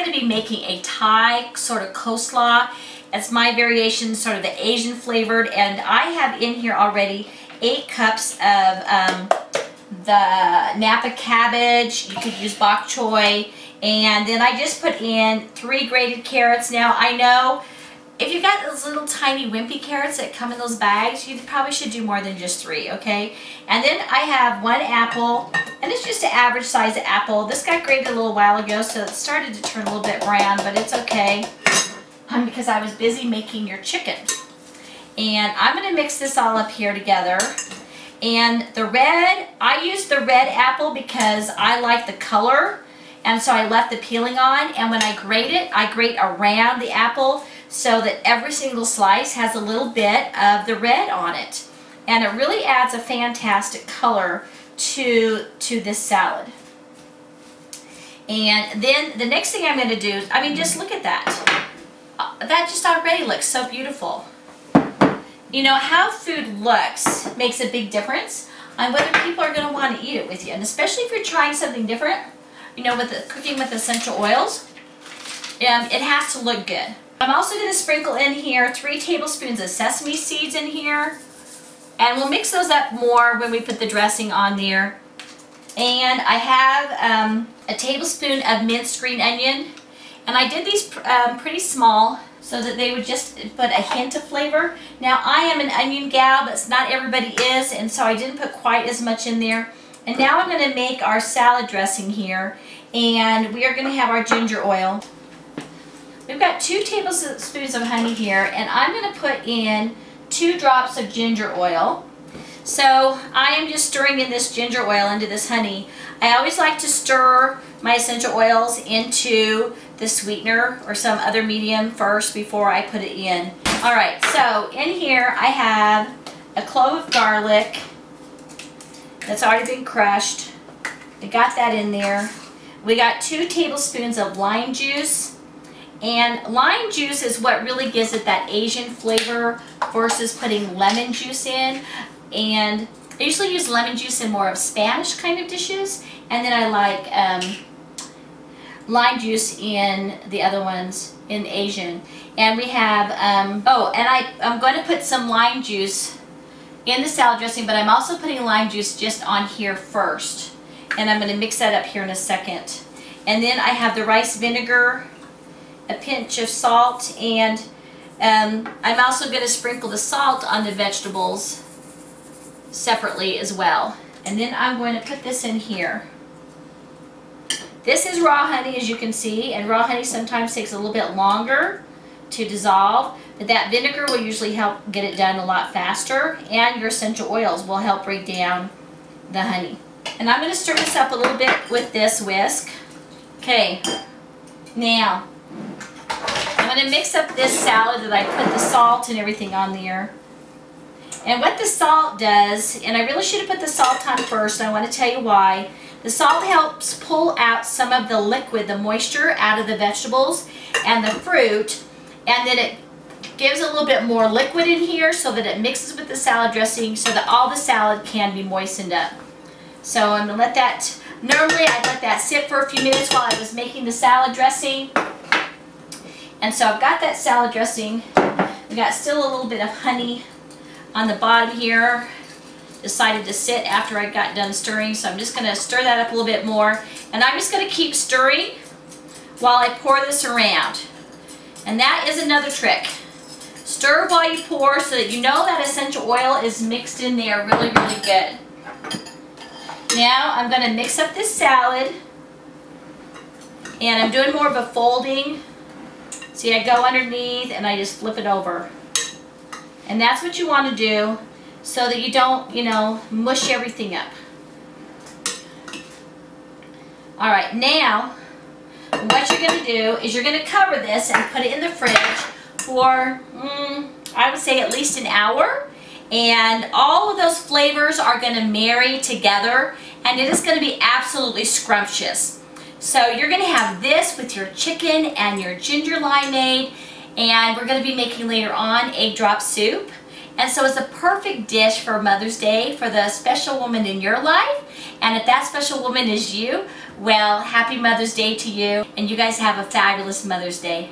going to be making a Thai sort of coleslaw. It's my variation, sort of the Asian flavored, and I have in here already 8 cups of the Napa cabbage. You could use bok choy, and then I just put in 3 grated carrots. Now I know if you've got those little tiny wimpy carrots that come in those bags, you probably should do more than just 3, okay? And then I have 1 apple, and it's just an average size apple. This got grated a little while ago, so it started to turn a little bit brown, but it's okay because I was busy making your chicken. And I'm going to mix this all up here together. And the red, I used the red apple because I like the color, and so I left the peeling on. And when I grate it, I grate around the apple so that every single slice has a little bit of the red on it. And it really adds a fantastic color to this salad. And then the next thing I'm going to do, I mean, just look at that. That just already looks so beautiful. You know, how food looks makes a big difference on whether people are going to want to eat it with you. And especially if you're trying something different, you know, with the cooking with essential oils, it has to look good. I'm also going to sprinkle in here 3 tablespoons of sesame seeds in here. And we'll mix those up more when we put the dressing on there. And I have a tablespoon of minced green onion. And I did these pretty small so that they would just put a hint of flavor. Now I am an onion gal, but not everybody is, and so I didn't put quite as much in there. And now I'm going to make our salad dressing here, and we are going to have our ginger oil. We've got 2 tablespoons of honey here, and I'm going to put in 2 drops of ginger oil. So I am just stirring in this ginger oil into this honey. I always like to stir my essential oils into the sweetener or some other medium first before I put it in. Alright, so in here I have a clove of garlic that's already been crushed. I got that in there. We got 2 tablespoons of lime juice. And lime juice is what really gives it that Asian flavor versus putting lemon juice in. And I usually use lemon juice in more of Spanish kind of dishes. And then I like lime juice in the other ones in Asian. And we have, and I'm going to put some lime juice in the salad dressing, but I'm also putting lime juice just on here first. And I'm going to mix that up here in a second. And then I have the rice vinegar, a pinch of salt, and I'm also going to sprinkle the salt on the vegetables separately as well. And then I'm going to put this in here. This is raw honey, as you can see, and raw honey sometimes takes a little bit longer to dissolve, but that vinegar will usually help get it done a lot faster, and your essential oils will help break down the honey. And I'm going to stir this up a little bit with this whisk. Okay, now I'm going to mix up this salad that I put the salt and everything on there. And what the salt does, and I really should have put the salt on first, and I want to tell you why. The salt helps pull out some of the liquid, the moisture, out of the vegetables and the fruit, and then it gives a little bit more liquid in here so that it mixes with the salad dressing so that all the salad can be moistened up. So I'm going to let that, normally I'd let that sit for a few minutes while I was making the salad dressing. And so I've got that salad dressing. We've got still a little bit of honey on the bottom here. Decided to sit after I got done stirring, so I'm just going to stir that up a little bit more, and I'm just going to keep stirring while I pour this around. And that is another trick. Stir while you pour so that you know that essential oil is mixed in there really, really good. Now I'm going to mix up this salad, and I'm doing more of a folding. See, I go underneath and I just flip it over. And that's what you want to do, so that you don't, you know, mush everything up. Alright, now what you're going to do is you're going to cover this and put it in the fridge for, I would say at least an hour. And all of those flavors are going to marry together, and it is going to be absolutely scrumptious. So you're going to have this with your chicken and your ginger limeade, and we're going to be making later on egg drop soup. And so it's a perfect dish for Mother's Day for the special woman in your life. And if that special woman is you, well, happy Mother's Day to you. And you guys have a fabulous Mother's Day.